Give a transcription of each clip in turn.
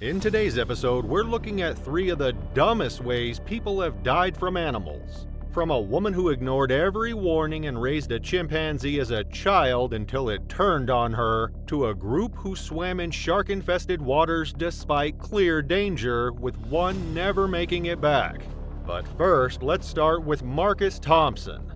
In today's episode, we're looking at 3 of the dumbest ways people have died from animals. From a woman who ignored every warning and raised a chimpanzee as a child until it turned on her, to a group who swam in shark-infested waters despite clear danger, with one never making it back. But first, let's start with Marcus Thompson.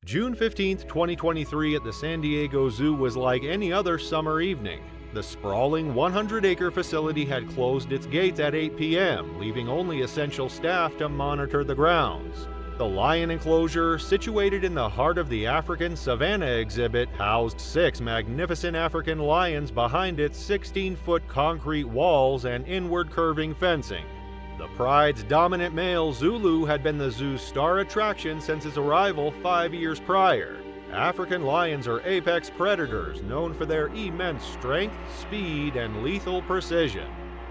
June 15, 2023 at the San Diego Zoo was like any other summer evening. The sprawling 100-acre facility had closed its gates at 8 p.m., leaving only essential staff to monitor the grounds. The lion enclosure, situated in the heart of the African Savannah exhibit, housed 6 magnificent African lions behind its 16-foot concrete walls and inward-curving fencing. The pride's dominant male, Zulu, had been the zoo's star attraction since its arrival 5 years prior. African lions are apex predators known for their immense strength, speed, and lethal precision.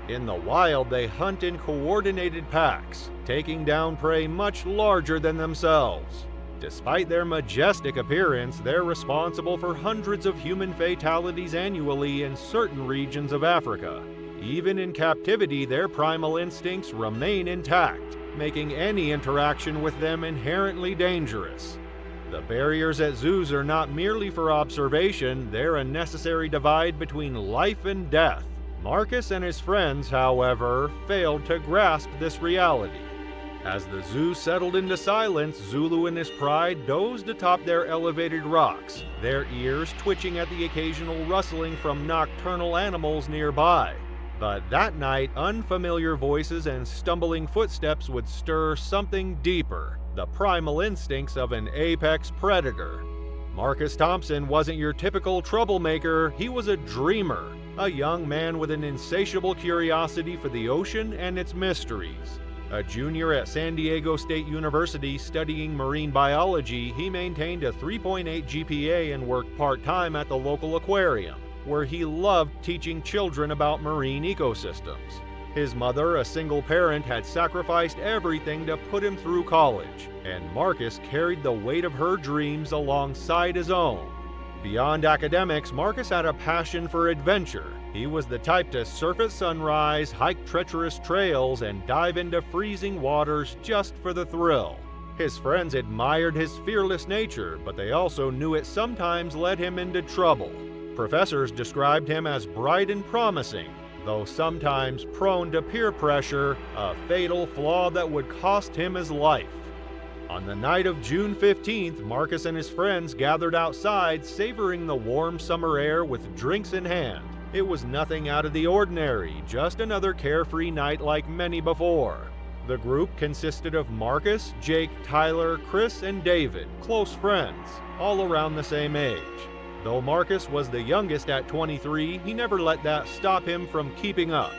In the wild, they hunt in coordinated packs, taking down prey much larger than themselves. Despite their majestic appearance, they're responsible for hundreds of human fatalities annually in certain regions of Africa. Even in captivity, their primal instincts remain intact, making any interaction with them inherently dangerous. The barriers at zoos are not merely for observation, they're a necessary divide between life and death. Marcus and his friends, however, failed to grasp this reality. As the zoo settled into silence, Zulu and his pride dozed atop their elevated rocks, their ears twitching at the occasional rustling from nocturnal animals nearby. But that night, unfamiliar voices and stumbling footsteps would stir something deeper, the primal instincts of an apex predator. Marcus Thompson wasn't your typical troublemaker, he was a dreamer, a young man with an insatiable curiosity for the ocean and its mysteries. A junior at San Diego State University studying marine biology, he maintained a 3.8 GPA and worked part-time at the local aquarium, where he loved teaching children about marine ecosystems. His mother, a single parent, had sacrificed everything to put him through college, and Marcus carried the weight of her dreams alongside his own. Beyond academics, Marcus had a passion for adventure. He was the type to surf at sunrise, hike treacherous trails, and dive into freezing waters just for the thrill. His friends admired his fearless nature, but they also knew it sometimes led him into trouble. Professors described him as bright and promising, though sometimes prone to peer pressure, a fatal flaw that would cost him his life. On the night of June 15th, Marcus and his friends gathered outside, savoring the warm summer air with drinks in hand. It was nothing out of the ordinary, just another carefree night like many before. The group consisted of Marcus, Jake, Tyler, Chris, and David, close friends, all around the same age. Though Marcus was the youngest at 23, he never let that stop him from keeping up.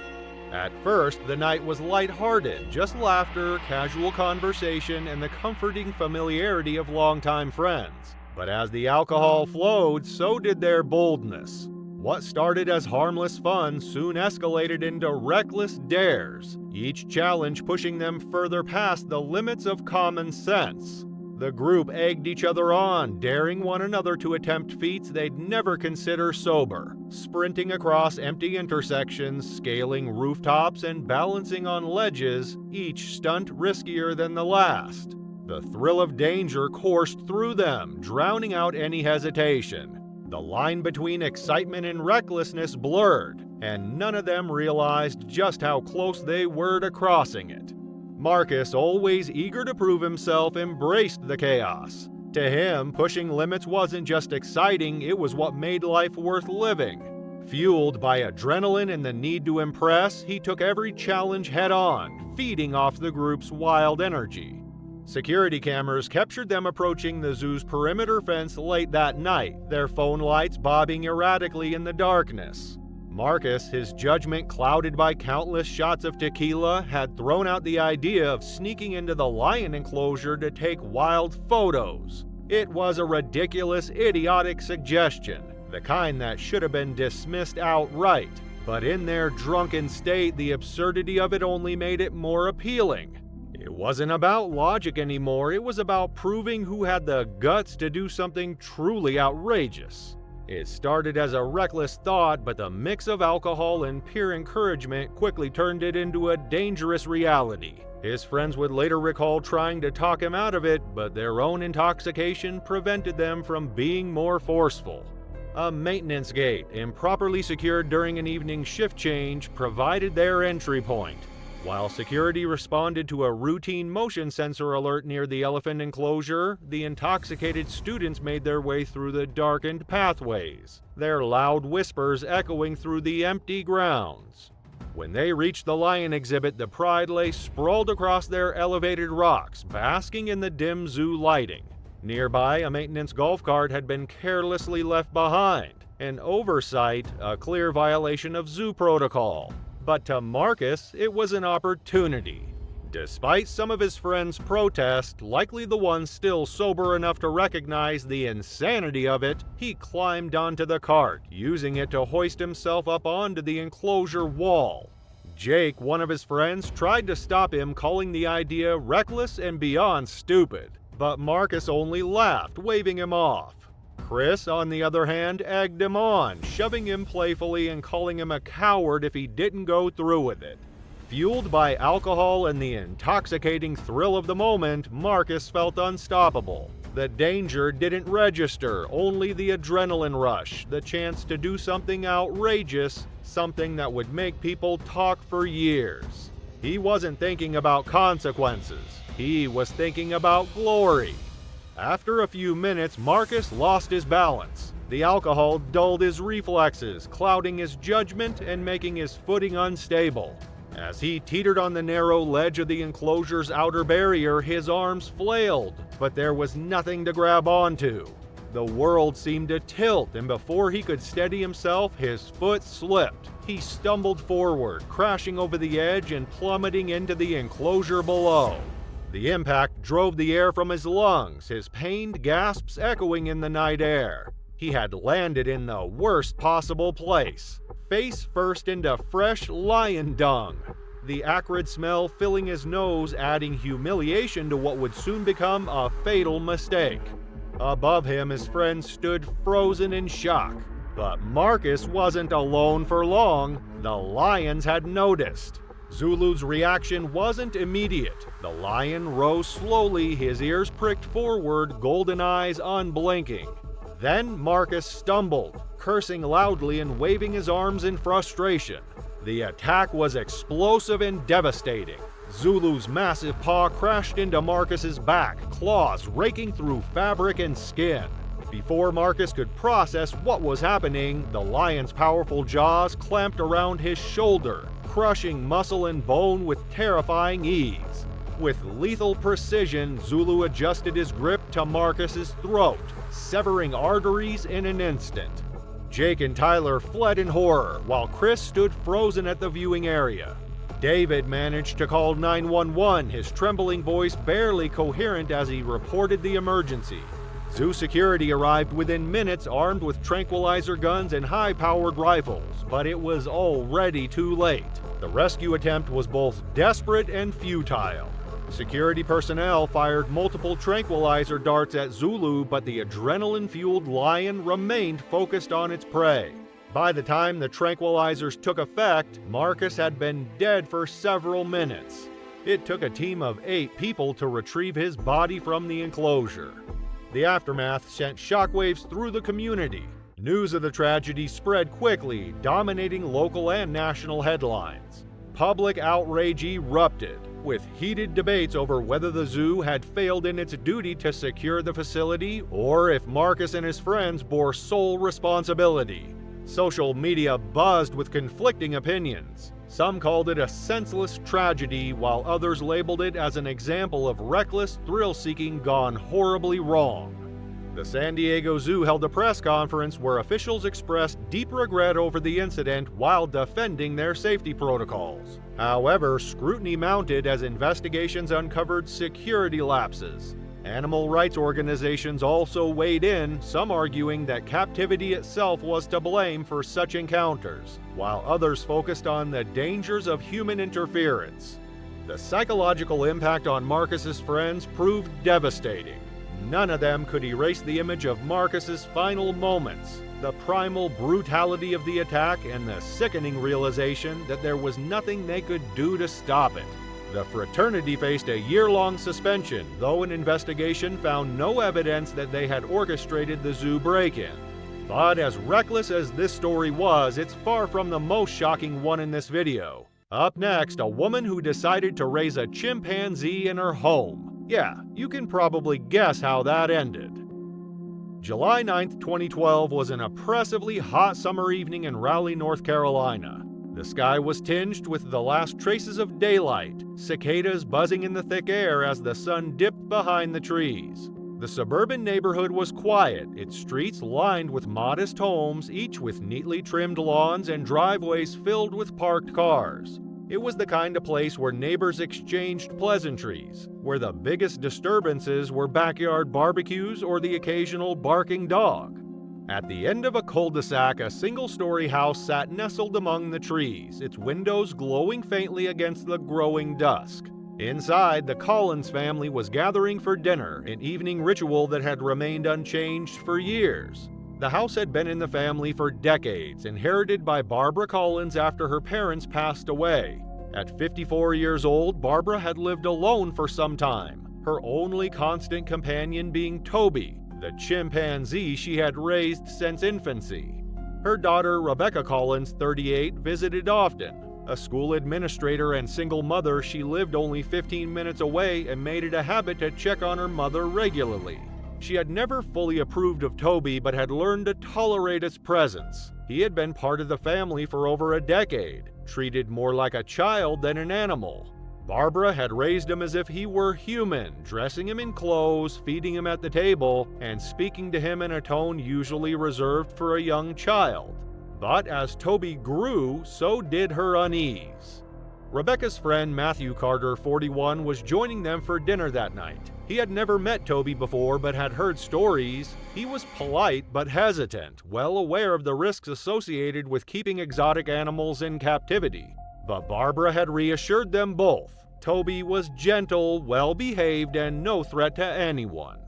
At first, the night was lighthearted, just laughter, casual conversation, and the comforting familiarity of longtime friends. But as the alcohol flowed, so did their boldness. What started as harmless fun soon escalated into reckless dares, each challenge pushing them further past the limits of common sense. The group egged each other on, daring one another to attempt feats they'd never consider sober, sprinting across empty intersections, scaling rooftops, and balancing on ledges, each stunt riskier than the last. The thrill of danger coursed through them, drowning out any hesitation. The line between excitement and recklessness blurred, and none of them realized just how close they were to crossing it. Marcus, always eager to prove himself, embraced the chaos. To him, pushing limits wasn't just exciting, it was what made life worth living. Fueled by adrenaline and the need to impress, he took every challenge head-on, feeding off the group's wild energy. Security cameras captured them approaching the zoo's perimeter fence late that night, their phone lights bobbing erratically in the darkness. Marcus, his judgment clouded by countless shots of tequila, had thrown out the idea of sneaking into the lion enclosure to take wild photos. It was a ridiculous, idiotic suggestion, the kind that should have been dismissed outright. But in their drunken state, the absurdity of it only made it more appealing. It wasn't about logic anymore, it was about proving who had the guts to do something truly outrageous. It started as a reckless thought, but the mix of alcohol and peer encouragement quickly turned it into a dangerous reality. His friends would later recall trying to talk him out of it, but their own intoxication prevented them from being more forceful. A maintenance gate, improperly secured during an evening shift change, provided their entry point. While security responded to a routine motion sensor alert near the elephant enclosure, the intoxicated students made their way through the darkened pathways, their loud whispers echoing through the empty grounds. When they reached the lion exhibit, the pride lay sprawled across their elevated rocks, basking in the dim zoo lighting. Nearby, a maintenance golf cart had been carelessly left behind, an oversight, a clear violation of zoo protocol. But to Marcus, it was an opportunity. Despite some of his friends' protest, likely the ones still sober enough to recognize the insanity of it, he climbed onto the cart, using it to hoist himself up onto the enclosure wall. Jake, one of his friends, tried to stop him, calling the idea reckless and beyond stupid. But Marcus only laughed, waving him off. Chris, on the other hand, egged him on, shoving him playfully and calling him a coward if he didn't go through with it. Fueled by alcohol and the intoxicating thrill of the moment, Marcus felt unstoppable. The danger didn't register, only the adrenaline rush, the chance to do something outrageous, something that would make people talk for years. He wasn't thinking about consequences. He was thinking about glory. After a few minutes, Marcus lost his balance. The alcohol dulled his reflexes, clouding his judgment and making his footing unstable. As he teetered on the narrow ledge of the enclosure's outer barrier, his arms flailed, but there was nothing to grab onto. The world seemed to tilt, and before he could steady himself, his foot slipped. He stumbled forward, crashing over the edge and plummeting into the enclosure below. The impact drove the air from his lungs, his pained gasps echoing in the night air. He had landed in the worst possible place, face first into fresh lion dung, the acrid smell filling his nose, adding humiliation to what would soon become a fatal mistake. Above him, his friend stood frozen in shock. But Marcus wasn't alone for long. The lions had noticed. Zulu's reaction wasn't immediate. The lion rose slowly, his ears pricked forward, golden eyes unblinking. Then Marcus stumbled, cursing loudly and waving his arms in frustration. The attack was explosive and devastating. Zulu's massive paw crashed into Marcus's back, claws raking through fabric and skin. Before Marcus could process what was happening, the lion's powerful jaws clamped around his shoulder, crushing muscle and bone with terrifying ease. With lethal precision, Zulu adjusted his grip to Marcus's throat, severing arteries in an instant. Jake and Tyler fled in horror, while Chris stood frozen at the viewing area. David managed to call 911, his trembling voice barely coherent as he reported the emergency. Zoo security arrived within minutes, armed with tranquilizer guns and high-powered rifles, but it was already too late. The rescue attempt was both desperate and futile. Security personnel fired multiple tranquilizer darts at Zulu, but the adrenaline-fueled lion remained focused on its prey. By the time the tranquilizers took effect, Marcus had been dead for several minutes. It took a team of 8 people to retrieve his body from the enclosure. The aftermath sent shockwaves through the community. News of the tragedy spread quickly, dominating local and national headlines. Public outrage erupted, with heated debates over whether the zoo had failed in its duty to secure the facility or if Marcus and his friends bore sole responsibility. Social media buzzed with conflicting opinions. Some called it a senseless tragedy, while others labeled it as an example of reckless thrill-seeking gone horribly wrong. The San Diego Zoo held a press conference where officials expressed deep regret over the incident while defending their safety protocols. However, scrutiny mounted as investigations uncovered security lapses. Animal rights organizations also weighed in, some arguing that captivity itself was to blame for such encounters, while others focused on the dangers of human interference. The psychological impact on Marcus's friends proved devastating. None of them could erase the image of Marcus's final moments. the primal brutality of the attack, and the sickening realization that there was nothing they could do to stop it. The fraternity faced a year-long suspension, though an investigation found no evidence that they had orchestrated the zoo break-in. But as reckless as this story was, it's far from the most shocking one in this video. Up next, a woman who decided to raise a chimpanzee in her home. Yeah, you can probably guess how that ended. July 9th, 2012 was an oppressively hot summer evening in Raleigh, North Carolina. The sky was tinged with the last traces of daylight, cicadas buzzing in the thick air as the sun dipped behind the trees. The suburban neighborhood was quiet, its streets lined with modest homes, each with neatly trimmed lawns and driveways filled with parked cars. It was the kind of place where neighbors exchanged pleasantries, where the biggest disturbances were backyard barbecues or the occasional barking dog. At the end of a cul-de-sac, a single-story house sat nestled among the trees, its windows glowing faintly against the growing dusk. Inside, the Collins family was gathering for dinner, an evening ritual that had remained unchanged for years. The house had been in the family for decades, inherited by Barbara Collins after her parents passed away. At 54 years old, Barbara had lived alone for some time, her only constant companion being Toby, the chimpanzee she had raised since infancy. Her daughter, Rebecca Collins, 38, visited often. A school administrator and single mother, she lived only 15 minutes away and made it a habit to check on her mother regularly. She had never fully approved of Toby but had learned to tolerate its presence. He had been part of the family for over a decade, treated more like a child than an animal. Barbara had raised him as if he were human, dressing him in clothes, feeding him at the table, and speaking to him in a tone usually reserved for a young child. But as Toby grew, so did her unease. Rebecca's friend Matthew Carter, 41, was joining them for dinner that night. He had never met Toby before but had heard stories. He was polite but hesitant, well aware of the risks associated with keeping exotic animals in captivity. But Barbara had reassured them both. Toby was gentle, well-behaved, and no threat to anyone.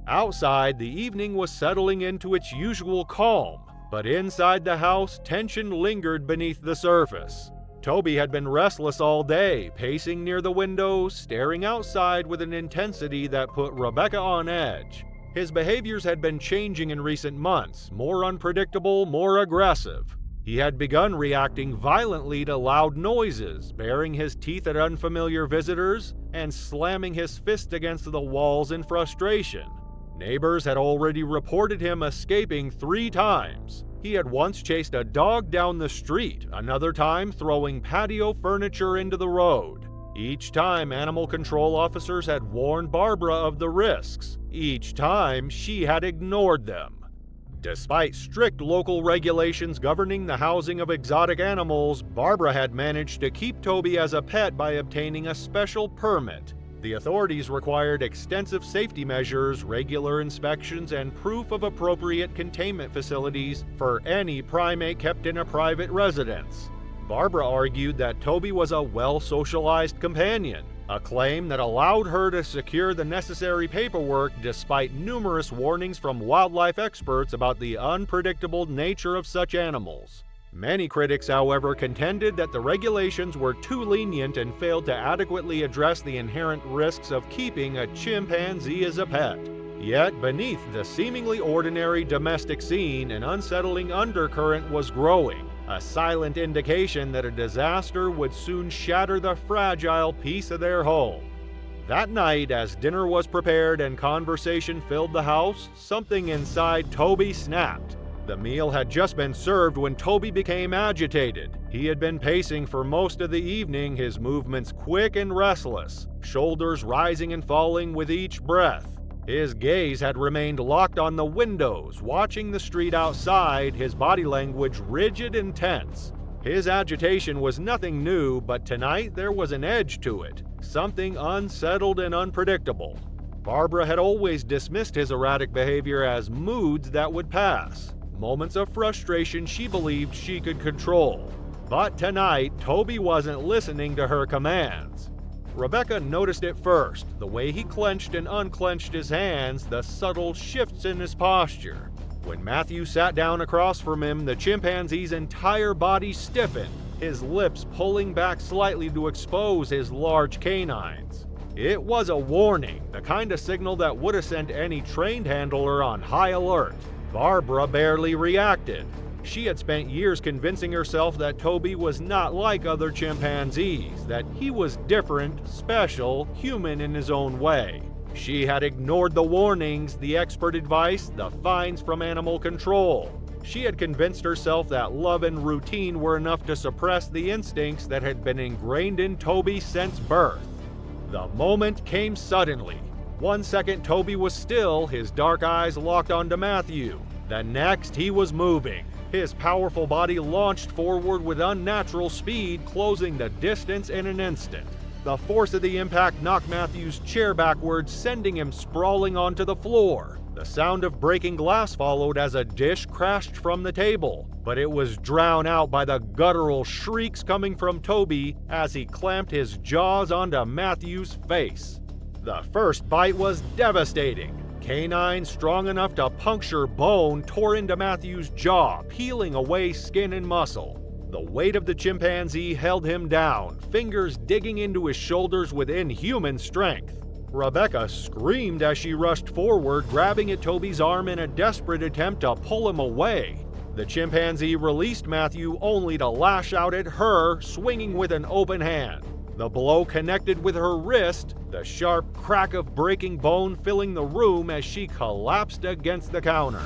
Outside, the evening was settling into its usual calm, but inside the house, tension lingered beneath the surface. Toby had been restless all day, pacing near the windows, staring outside with an intensity that put Rebecca on edge. His behaviors had been changing in recent months, more unpredictable, more aggressive. He had begun reacting violently to loud noises, baring his teeth at unfamiliar visitors, and slamming his fist against the walls in frustration. Neighbors had already reported him escaping 3 times. He had once chased a dog down the street, another time throwing patio furniture into the road. Each time, animal control officers had warned Barbara of the risks. Each time, she had ignored them. Despite strict local regulations governing the housing of exotic animals, Barbara had managed to keep Toby as a pet by obtaining a special permit. The authorities required extensive safety measures, regular inspections, and proof of appropriate containment facilities for any primate kept in a private residence. Barbara argued that Toby was a well-socialized companion, a claim that allowed her to secure the necessary paperwork despite numerous warnings from wildlife experts about the unpredictable nature of such animals. Many critics, however, contended that the regulations were too lenient and failed to adequately address the inherent risks of keeping a chimpanzee as a pet. Yet, beneath the seemingly ordinary domestic scene, an unsettling undercurrent was growing, a silent indication that a disaster would soon shatter the fragile peace of their home. That night, as dinner was prepared and conversation filled the house, something inside Toby snapped. The meal had just been served when Toby became agitated. He had been pacing for most of the evening, his movements quick and restless, shoulders rising and falling with each breath. His gaze had remained locked on the windows, watching the street outside, his body language rigid and tense. His agitation was nothing new, but tonight there was an edge to it, something unsettled and unpredictable. Barbara had always dismissed his erratic behavior as moods that would pass, moments of frustration she believed she could control. But tonight, Toby wasn't listening to her commands. Rebecca noticed it first, the way he clenched and unclenched his hands, the subtle shifts in his posture. When Matthew sat down across from him, the chimpanzee's entire body stiffened, his lips pulling back slightly to expose his large canines. It was a warning, the kind of signal that would have sent any trained handler on high alert. Barbara barely reacted. She had spent years convincing herself that Toby was not like other chimpanzees, that he was different, special, human in his own way. She had ignored the warnings, the expert advice, the fines from animal control. She had convinced herself that love and routine were enough to suppress the instincts that had been ingrained in Toby since birth. The moment came suddenly. 1 second Toby was still, his dark eyes locked onto Matthew. The next he was moving. His powerful body launched forward with unnatural speed, closing the distance in an instant. The force of the impact knocked Matthew's chair backwards, sending him sprawling onto the floor. The sound of breaking glass followed as a dish crashed from the table, but it was drowned out by the guttural shrieks coming from Toby as he clamped his jaws onto Matthew's face. The first bite was devastating. Canines strong enough to puncture bone tore into Matthew's jaw, peeling away skin and muscle. The weight of the chimpanzee held him down, fingers digging into his shoulders with inhuman strength. Rebecca screamed as she rushed forward, grabbing at Toby's arm in a desperate attempt to pull him away. The chimpanzee released Matthew only to lash out at her, swinging with an open hand. The blow connected with her wrist, the sharp crack of breaking bone filling the room as she collapsed against the counter.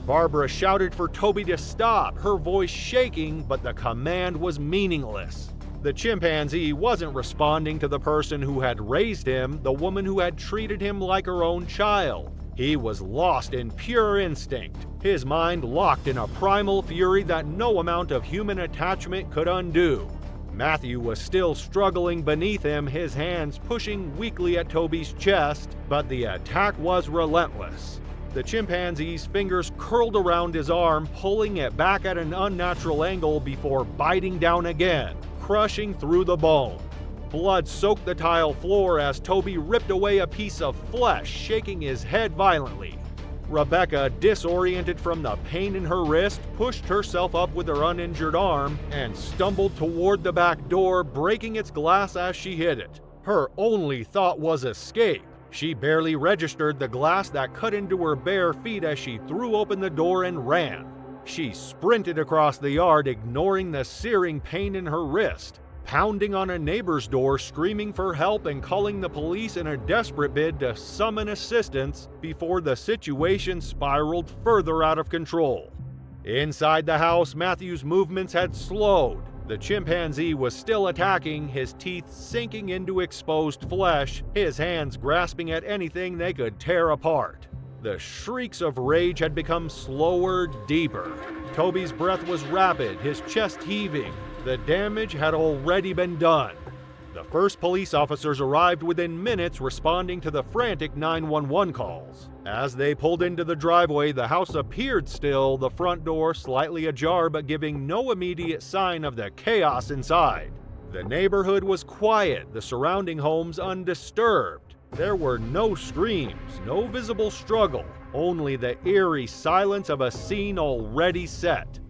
Barbara shouted for Toby to stop, her voice shaking, but the command was meaningless. The chimpanzee wasn't responding to the person who had raised him, the woman who had treated him like her own child. He was lost in pure instinct, his mind locked in a primal fury that no amount of human attachment could undo. Matthew was still struggling beneath him, his hands pushing weakly at Toby's chest, but the attack was relentless. The chimpanzee's fingers curled around his arm, pulling it back at an unnatural angle before biting down again, crushing through the bone. Blood soaked the tile floor as Toby ripped away a piece of flesh, shaking his head violently. Rebecca, disoriented from the pain in her wrist, pushed herself up with her uninjured arm and stumbled toward the back door, breaking its glass as she hit it. Her only thought was escape. She barely registered the glass that cut into her bare feet as she threw open the door and ran. She sprinted across the yard, ignoring the searing pain in her wrist, pounding on a neighbor's door, screaming for help and calling the police in a desperate bid to summon assistance before the situation spiraled further out of control. Inside the house, Matthew's movements had slowed. The chimpanzee was still attacking, his teeth sinking into exposed flesh, his hands grasping at anything they could tear apart. The shrieks of rage had become slower, deeper. Toby's breath was rapid, his chest heaving. The damage had already been done. The first police officers arrived within minutes, responding to the frantic 911 calls. As they pulled into the driveway, the house appeared still, the front door slightly ajar but giving no immediate sign of the chaos inside. The neighborhood was quiet, the surrounding homes undisturbed. There were no screams, no visible struggle, only the eerie silence of a scene already set.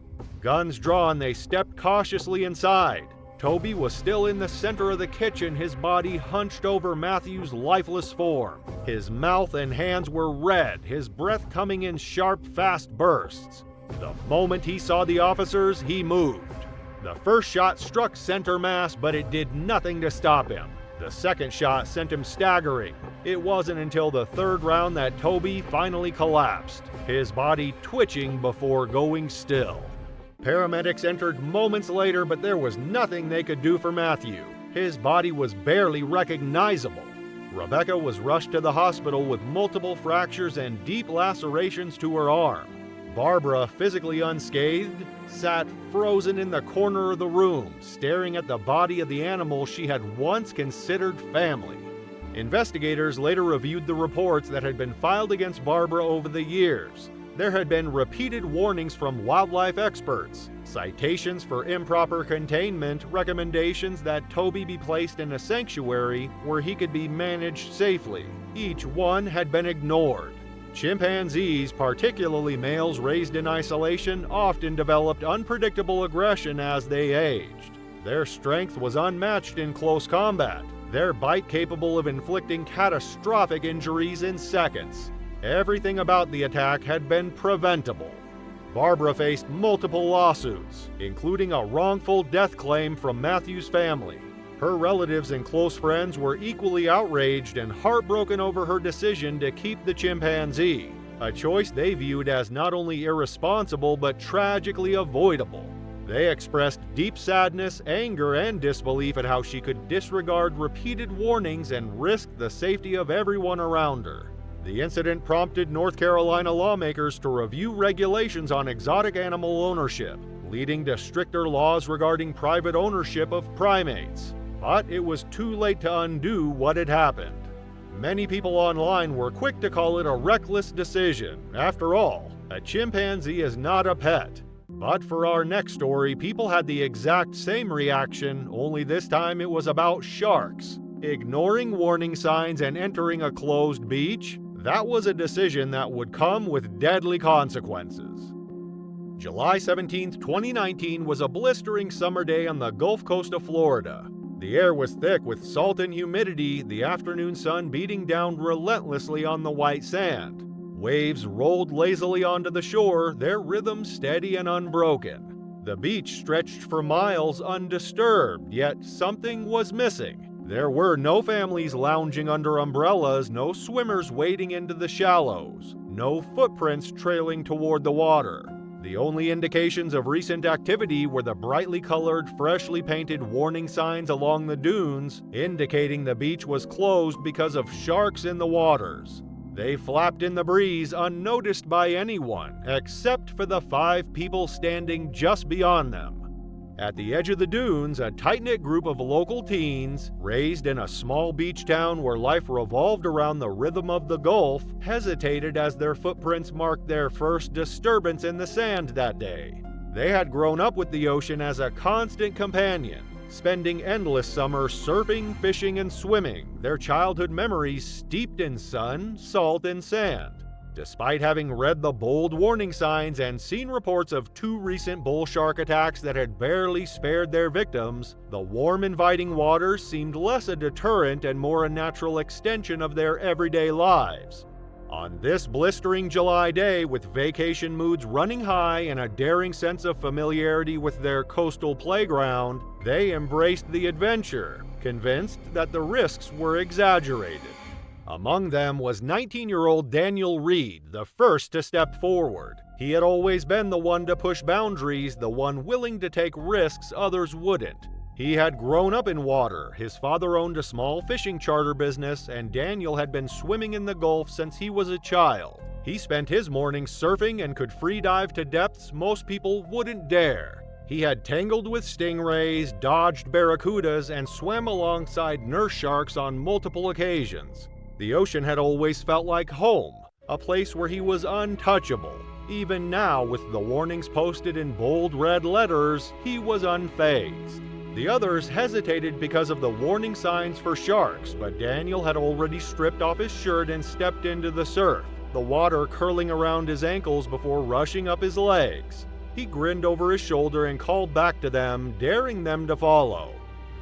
Guns drawn, they stepped cautiously inside. Toby was still in the center of the kitchen, his body hunched over Matthew's lifeless form. His mouth and hands were red, his breath coming in sharp, fast bursts. The moment he saw the officers, he moved. The first shot struck center mass, but it did nothing to stop him. The second shot sent him staggering. It wasn't until the third round that Toby finally collapsed, his body twitching before going still. Paramedics entered moments later, but there was nothing they could do for Matthew. His body was barely recognizable. Rebecca was rushed to the hospital with multiple fractures and deep lacerations to her arm. Barbara, physically unscathed, sat frozen in the corner of the room, staring at the body of the animal she had once considered family. Investigators later reviewed the reports that had been filed against Barbara over the years. There had been repeated warnings from wildlife experts, citations for improper containment, recommendations that Toby be placed in a sanctuary where he could be managed safely. Each one had been ignored. Chimpanzees, particularly males raised in isolation, often developed unpredictable aggression as they aged. Their strength was unmatched in close combat, their bite capable of inflicting catastrophic injuries in seconds. Everything about the attack had been preventable. Barbara faced multiple lawsuits, including a wrongful death claim from Matthew's family. Her relatives and close friends were equally outraged and heartbroken over her decision to keep the chimpanzee, a choice they viewed as not only irresponsible but tragically avoidable. They expressed deep sadness, anger, and disbelief at how she could disregard repeated warnings and risk the safety of everyone around her. The incident prompted North Carolina lawmakers to review regulations on exotic animal ownership, leading to stricter laws regarding private ownership of primates. But it was too late to undo what had happened. Many people online were quick to call it a reckless decision. After all, a chimpanzee is not a pet. But for our next story, people had the exact same reaction, only this time it was about sharks. Ignoring warning signs and entering a closed beach? That was a decision that would come with deadly consequences. July 17, 2019 was a blistering summer day on the Gulf Coast of Florida. The air was thick with salt and humidity, the afternoon sun beating down relentlessly on the white sand. Waves rolled lazily onto the shore, their rhythm steady and unbroken. The beach stretched for miles undisturbed, yet something was missing. There were no families lounging under umbrellas, no swimmers wading into the shallows, no footprints trailing toward the water. The only indications of recent activity were the brightly colored, freshly painted warning signs along the dunes, indicating the beach was closed because of sharks in the waters. They flapped in the breeze unnoticed by anyone, except for the 5 people standing just beyond them. At the edge of the dunes, a tight-knit group of local teens, raised in a small beach town where life revolved around the rhythm of the Gulf, hesitated as their footprints marked their first disturbance in the sand that day. They had grown up with the ocean as a constant companion, spending endless summers surfing, fishing, and swimming, their childhood memories steeped in sun, salt, and sand. Despite having read the bold warning signs and seen reports of 2 recent bull shark attacks that had barely spared their victims, the warm, inviting waters seemed less a deterrent and more a natural extension of their everyday lives. On this blistering July day, with vacation moods running high and a daring sense of familiarity with their coastal playground, they embraced the adventure, convinced that the risks were exaggerated. Among them was 19-year-old Daniel Reed, the first to step forward. He had always been the one to push boundaries, the one willing to take risks others wouldn't. He had grown up in water, his father owned a small fishing charter business, and Daniel had been swimming in the Gulf since he was a child. He spent his mornings surfing and could free dive to depths most people wouldn't dare. He had tangled with stingrays, dodged barracudas, and swam alongside nurse sharks on multiple occasions. The ocean had always felt like home, a place where he was untouchable. Even now, with the warnings posted in bold red letters, he was unfazed. The others hesitated because of the warning signs for sharks, but Daniel had already stripped off his shirt and stepped into the surf, the water curling around his ankles before rushing up his legs. He grinned over his shoulder and called back to them, daring them to follow.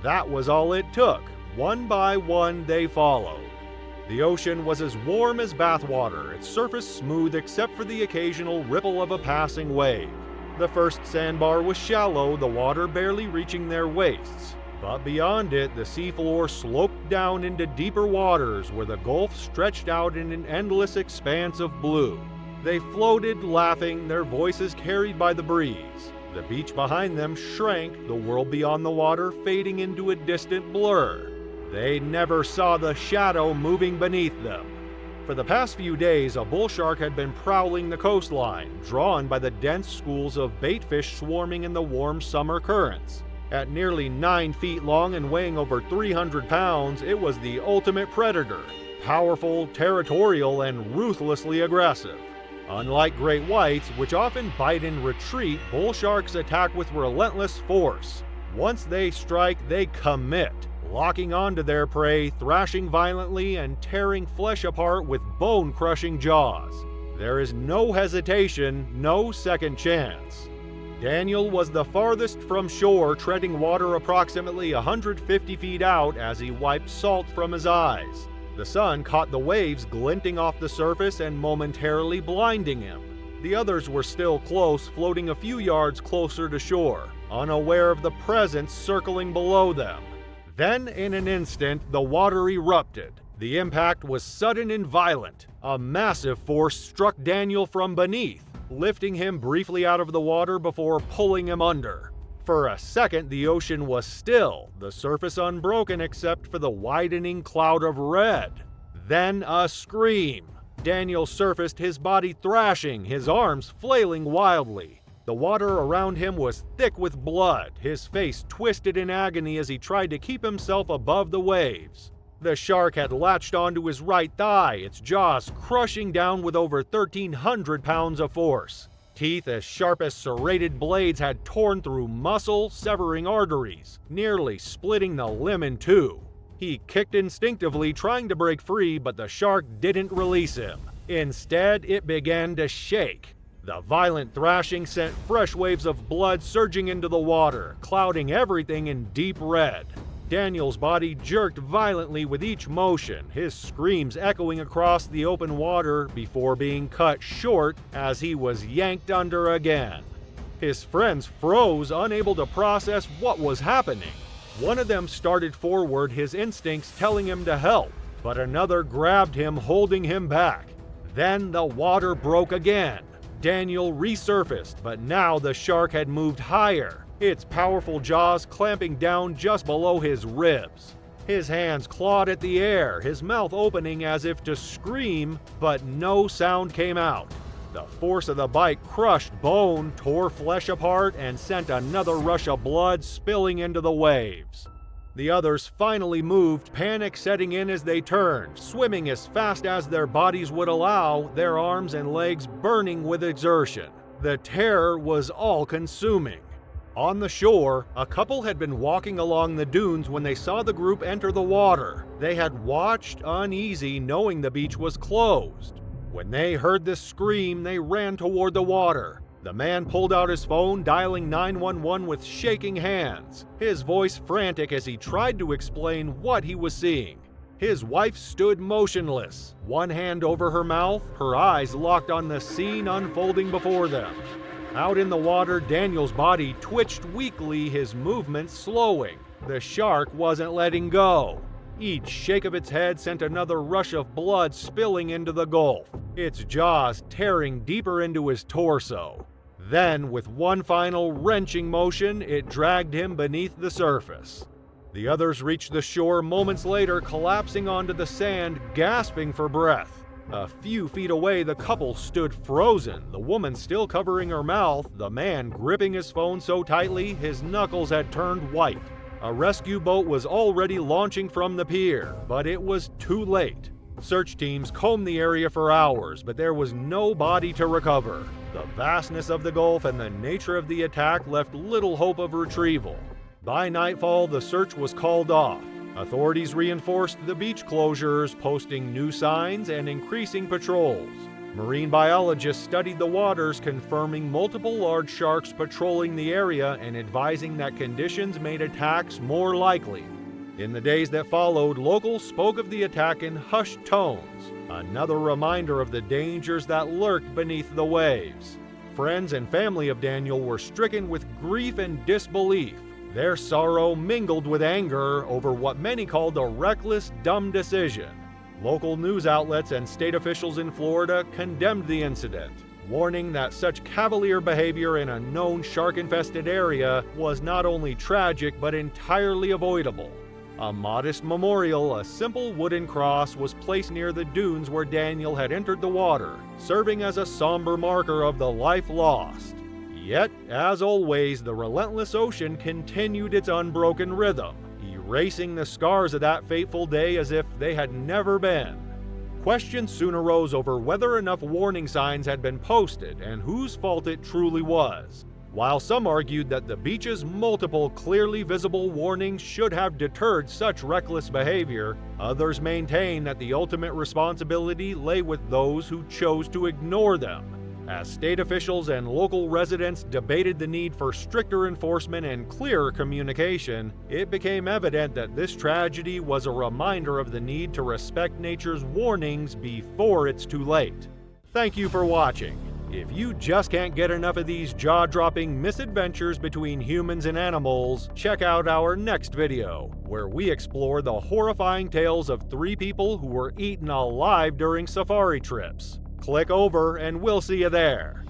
That was all it took. One by one, they followed. The ocean was as warm as bathwater, its surface smooth except for the occasional ripple of a passing wave. The first sandbar was shallow, the water barely reaching their waists. But beyond it, the seafloor sloped down into deeper waters where the Gulf stretched out in an endless expanse of blue. They floated, laughing, their voices carried by the breeze. The beach behind them shrank, the world beyond the water fading into a distant blur. They never saw the shadow moving beneath them. For the past few days, a bull shark had been prowling the coastline, drawn by the dense schools of baitfish swarming in the warm summer currents. At nearly 9 feet long and weighing over 300 pounds, it was the ultimate predator, powerful, territorial, and ruthlessly aggressive. Unlike great whites, which often bite in retreat, bull sharks attack with relentless force. Once they strike, they commit. locking onto their prey, thrashing violently and tearing flesh apart with bone-crushing jaws. There is no hesitation, no second chance. Daniel was the farthest from shore, treading water approximately 150 feet out as he wiped salt from his eyes. The sun caught the waves glinting off the surface and momentarily blinding him. The others were still close, floating a few yards closer to shore, unaware of the presence circling below them. Then, in an instant, the water erupted. The impact was sudden and violent. A massive force struck Daniel from beneath, lifting him briefly out of the water before pulling him under. For a second, the ocean was still, the surface unbroken except for the widening cloud of red. Then a scream. Daniel surfaced, his body thrashing, his arms flailing wildly. The water around him was thick with blood, his face twisted in agony as he tried to keep himself above the waves. The shark had latched onto his right thigh, its jaws crushing down with over 1,300 pounds of force. Teeth as sharp as serrated blades had torn through muscle, severing arteries, nearly splitting the limb in two. He kicked instinctively, trying to break free, but the shark didn't release him. Instead, it began to shake. The violent thrashing sent fresh waves of blood surging into the water, clouding everything in deep red. Daniel's body jerked violently with each motion, his screams echoing across the open water before being cut short as he was yanked under again. His friends froze, unable to process what was happening. One of them started forward, his instincts telling him to help, but another grabbed him, holding him back. Then the water broke again. Daniel resurfaced, but now the shark had moved higher, its powerful jaws clamping down just below his ribs. His hands clawed at the air, his mouth opening as if to scream, but no sound came out. The force of the bite crushed bone, tore flesh apart, and sent another rush of blood spilling into the waves. The others finally moved, panic setting in as they turned, swimming as fast as their bodies would allow, their arms and legs burning with exertion. The terror was all-consuming. On the shore, a couple had been walking along the dunes when they saw the group enter the water. They had watched, uneasy, knowing the beach was closed. When they heard this scream, they ran toward the water. The man pulled out his phone, dialing 911 with shaking hands, his voice frantic as he tried to explain what he was seeing. His wife stood motionless, one hand over her mouth, her eyes locked on the scene unfolding before them. Out in the water, Daniel's body twitched weakly, his movements slowing. The shark wasn't letting go. Each shake of its head sent another rush of blood spilling into the gulf, its jaws tearing deeper into his torso. Then, with one final wrenching motion, it dragged him beneath the surface. The others reached the shore moments later, collapsing onto the sand, gasping for breath. A few feet away, the couple stood frozen, the woman still covering her mouth, the man gripping his phone so tightly his knuckles had turned white. A rescue boat was already launching from the pier, but it was too late. Search teams combed the area for hours, but there was no body to recover. The vastness of the Gulf and the nature of the attack left little hope of retrieval. By nightfall, the search was called off. Authorities reinforced the beach closures, posting new signs and increasing patrols. Marine biologists studied the waters, confirming multiple large sharks patrolling the area and advising that conditions made attacks more likely. In the days that followed, locals spoke of the attack in hushed tones, another reminder of the dangers that lurked beneath the waves. Friends and family of Daniel were stricken with grief and disbelief, their sorrow mingled with anger over what many called a reckless, dumb decision. Local news outlets and state officials in Florida condemned the incident, warning that such cavalier behavior in a known shark-infested area was not only tragic but entirely avoidable. A modest memorial, a simple wooden cross, was placed near the dunes where Daniel had entered the water, serving as a somber marker of the life lost. Yet, as always, the relentless ocean continued its unbroken rhythm, erasing the scars of that fateful day as if they had never been. Questions soon arose over whether enough warning signs had been posted and whose fault it truly was. While some argued that the beach's multiple clearly visible warnings should have deterred such reckless behavior, others maintain that the ultimate responsibility lay with those who chose to ignore them. As state officials and local residents debated the need for stricter enforcement and clearer communication, it became evident that this tragedy was a reminder of the need to respect nature's warnings before it's too late. Thank you for watching. If you just can't get enough of these jaw-dropping misadventures between humans and animals, check out our next video, where we explore the horrifying tales of 3 people who were eaten alive during safari trips. Click over and we'll see you there.